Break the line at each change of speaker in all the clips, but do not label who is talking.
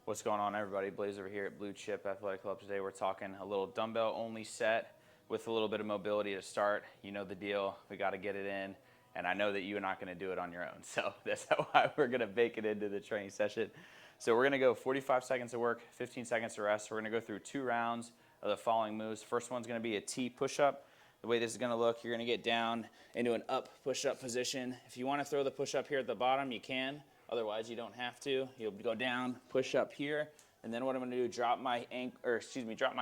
What's going on, everybody? Blaze over here at Blue Chip Athletic Club. Today we're talking a little dumbbell only set with a little bit of mobility to start. You know the deal. We got to get it in, and I know that you're not going to do it on your own. So that's why we're going to bake it into the training session. So we're going to go 45 seconds of work, 15 seconds of rest. We're going to go through 2 rounds of the following moves. First one's going to be a T push-up. The way this is going to look, you're going to get down into an up push-up position. If you want to throw the push-up here at the bottom, you can. Otherwise, you don't have to. You'll go down, push up here, and then what I'm going to do, drop my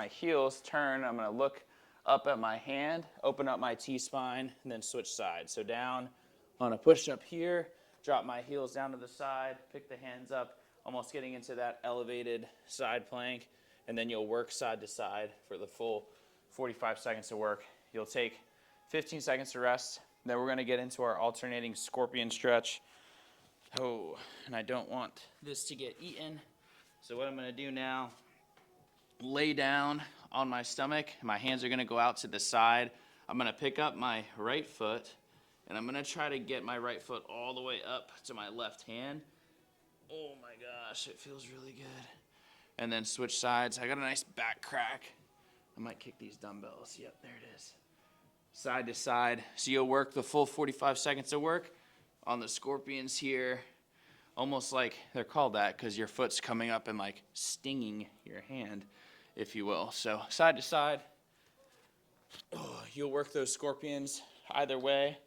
heels, turn. I'm going to look up at my hand, open up my T-spine, and then switch sides. So down on a push-up here, drop my heels down to the side, pick the hands up, almost getting into that elevated side plank, and then you'll work side to side for the full 45 seconds of work. You'll take 15 seconds to rest. Then we're going to get into our alternating scorpion stretch. Oh, and I don't want this to get eaten. So what I'm going to do now, lay down on my stomach. My hands are going to go out to the side. I'm going to pick up my right foot, and I'm going to try to get my right foot all the way up to my left hand. Oh my gosh, it feels really good. And then switch sides. I got a nice back crack. I might kick these dumbbells. Yep, there it is. Side to side. So you'll work the full 45 seconds of work on the scorpions here, almost like they're called that because your foot's coming up and like stinging your hand, if you will. So side to side, you'll work those scorpions either way.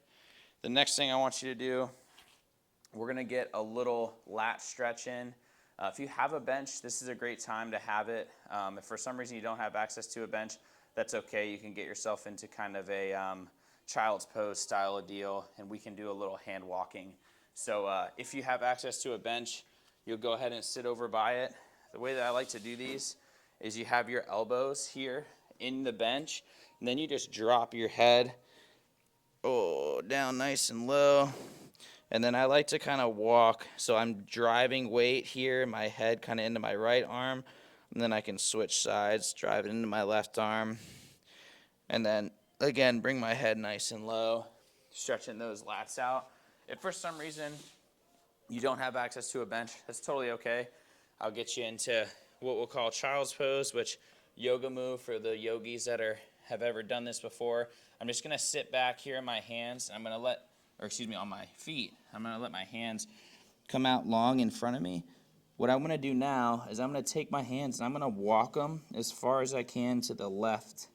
The next thing I want you to do, we're gonna get a little lat stretch in. If you have a bench, this is a great time to have it. If for some reason you don't have access to a bench, that's okay. You can get yourself into kind of a child's pose style of deal, and we can do a little hand walking. So if you have access to a bench, you'll go ahead and sit over by it. The way that I like to do these is you have your elbows here in the bench, and then you just drop your head down nice and low. And then I like to kind of walk, so I'm driving weight here, my head kind of into my right arm, and then I can switch sides, drive it into my left arm, and then again, bring my head nice and low, stretching those lats out. If for some reason you don't have access to a bench, that's totally okay. I'll get you into what we'll call child's pose, which yoga move for the yogis that have ever done this before. I'm just gonna sit back here in my hands, and I'm gonna on my feet. I'm gonna let my hands come out long in front of me. What I'm gonna do now is I'm gonna take my hands and I'm gonna walk them as far as I can to the left.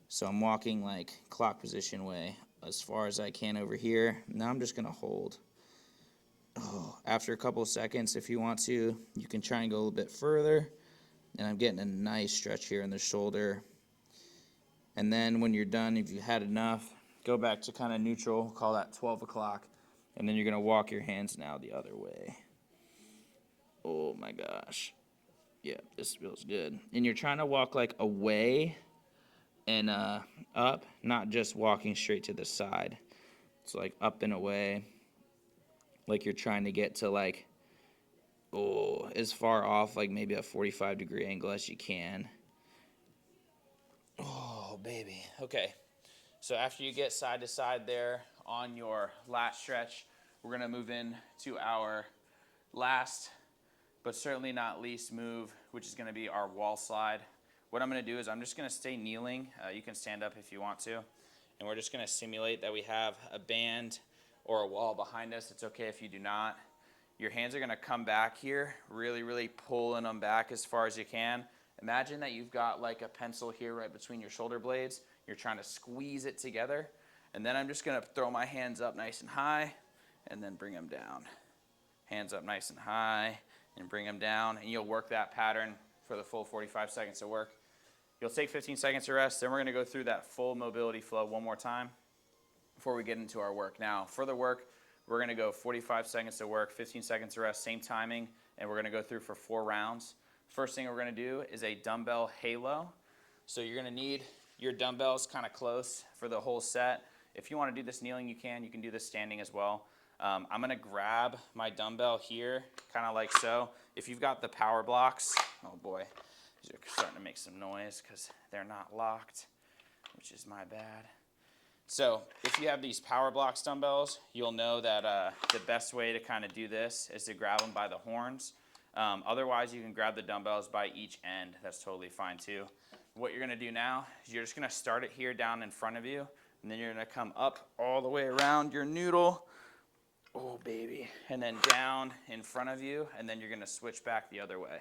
So I'm walking like clock position way as far as I can over here. Now I'm just going to hold. After a couple of seconds, if you want to, you can try and go a little bit further. And I'm getting a nice stretch here in the shoulder. And then when you're done, if you had enough, go back to kind of neutral, call that 12 o'clock. And then you're going to walk your hands now the other way. Oh my gosh. Yeah, this feels good. And you're trying to walk like away and up, not just walking straight to the side. It's like up and away, like you're trying to get to like, as far off, like maybe a 45-degree angle as you can. Oh, baby. Okay, so after you get side to side there on your lat stretch, we're gonna move in to our last, but certainly not least move, which is gonna be our wall slide. What I'm going to do is I'm just going to stay kneeling. You can stand up if you want to. And we're just going to simulate that we have a band or a wall behind us. It's okay if you do not. Your hands are going to come back here, really, really pulling them back as far as you can. Imagine that you've got like a pencil here right between your shoulder blades. You're trying to squeeze it together. And then I'm just going to throw my hands up nice and high and then bring them down. Hands up nice and high and bring them down. And you'll work that pattern for the full 45 seconds of work. You'll take 15 seconds to rest, then we're going to go through that full mobility flow one more time before we get into our work. Now, for the work, we're going to go 45 seconds to work, 15 seconds to rest, same timing, and we're going to go through for 4 rounds. First thing we're going to do is a dumbbell halo. So you're going to need your dumbbells kind of close for the whole set. If you want to do this kneeling, you can. You can do this standing as well. I'm going to grab my dumbbell here, kind of like so. If you've got the power blocks, oh boy. These are starting to make some noise because they're not locked, which is my bad. So if you have these power blocks dumbbells, you'll know that the best way to kind of do this is to grab them by the horns. Otherwise, you can grab the dumbbells by each end. That's totally fine too. What you're gonna do now is you're just gonna start it here down in front of you, and then you're gonna come up all the way around your noodle. Oh, baby. And then down in front of you, and then you're gonna switch back the other way.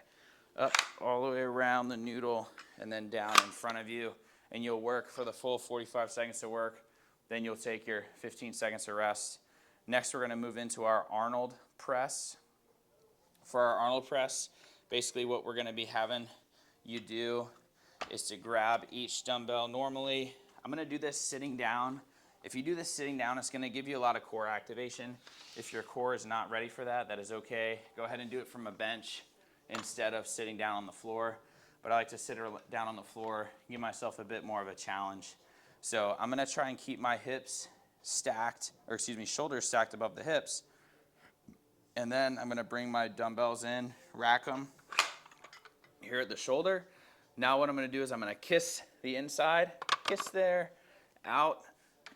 Up all the way around the noodle, and then down in front of you. And you'll work for the full 45 seconds of work. Then you'll take your 15 seconds of rest. Next, we're gonna move into our Arnold Press. For our Arnold Press, basically what we're gonna be having you do is to grab each dumbbell. Normally, I'm gonna do this sitting down. If you do this sitting down, it's gonna give you a lot of core activation. If your core is not ready for that, that is okay. Go ahead and do it from a bench instead of sitting down on the floor. But I like to sit down on the floor, give myself a bit more of a challenge. So I'm gonna try and keep my hips stacked, or excuse me, shoulders stacked above the hips. And then I'm gonna bring my dumbbells in, rack them here at the shoulder. Now what I'm gonna do is I'm gonna kiss the inside, kiss there, out,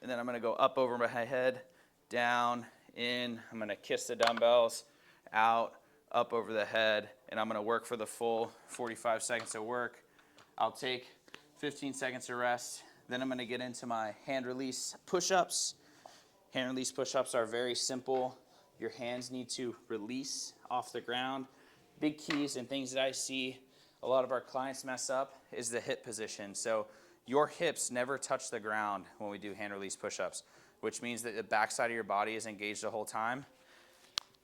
and then I'm gonna go up over my head, down, in. I'm gonna kiss the dumbbells, out, up over the head, and I'm gonna work for the full 45 seconds of work. I'll take 15 seconds of rest. Then I'm gonna get into my hand release push-ups. Hand release push-ups are very simple. Your hands need to release off the ground. Big keys and things that I see a lot of our clients mess up is the hip position. So your hips never touch the ground when we do hand release push-ups, which means that the backside of your body is engaged the whole time.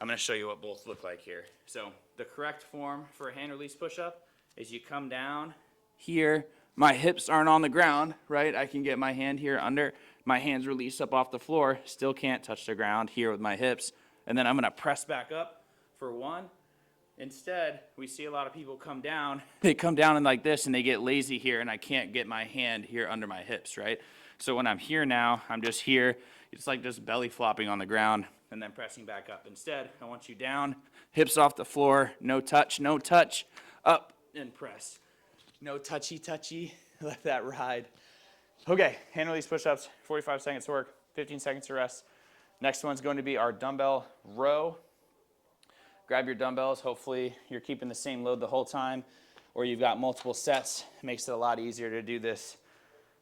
I'm gonna show you what both look like here. So the correct form for a hand release push-up is you come down here, my hips aren't on the ground, right? I can get my hand here under, my hands release up off the floor, still can't touch the ground here with my hips. And then I'm gonna press back up for one. Instead, we see a lot of people come down, they come down and like this and they get lazy here and I can't get my hand here under my hips, right? So when I'm here now, I'm just here, it's like just belly flopping on the ground and then pressing back up. Instead, I want you down, hips off the floor, no touch, up and press. No touchy, let that ride. Okay, hand release push-ups, 45 seconds to work, 15 seconds to rest. Next one's going to be our dumbbell row. Grab your dumbbells. Hopefully you're keeping the same load the whole time, or you've got multiple sets. It makes it a lot easier to do this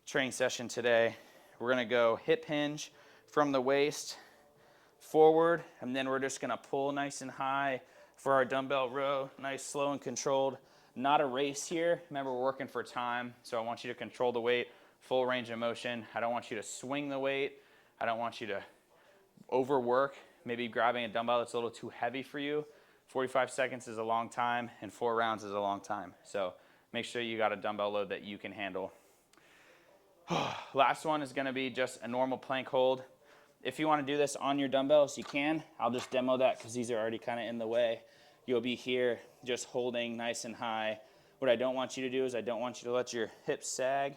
training session today. We're gonna go hip hinge from the waist forward, and then we're just gonna pull nice and high for our dumbbell row. Nice, slow and controlled. Not a race here. Remember, we're working for time, so I want you to control the weight, full range of motion. I don't want you to swing the weight. I don't want you to overwork, maybe grabbing a dumbbell that's a little too heavy for you. 45 seconds is a long time, and 4 rounds is a long time. So make sure you got a dumbbell load that you can handle. Last one is gonna be just a normal plank hold. If you wanna do this on your dumbbells, you can. I'll just demo that because these are already kinda in the way. You'll be here just holding nice and high. What I don't want you to do is I don't want you to let your hips sag.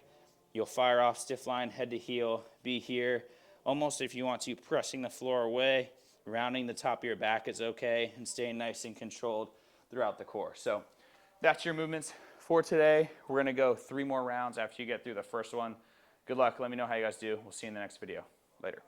You'll fire off stiff line, head to heel, be here. Almost if you want to, pressing the floor away, rounding the top of your back is okay, and staying nice and controlled throughout the core. So that's your movements for today. We're gonna go 3 more rounds after you get through the first one. Good luck, let me know how you guys do. We'll see you in the next video. Later.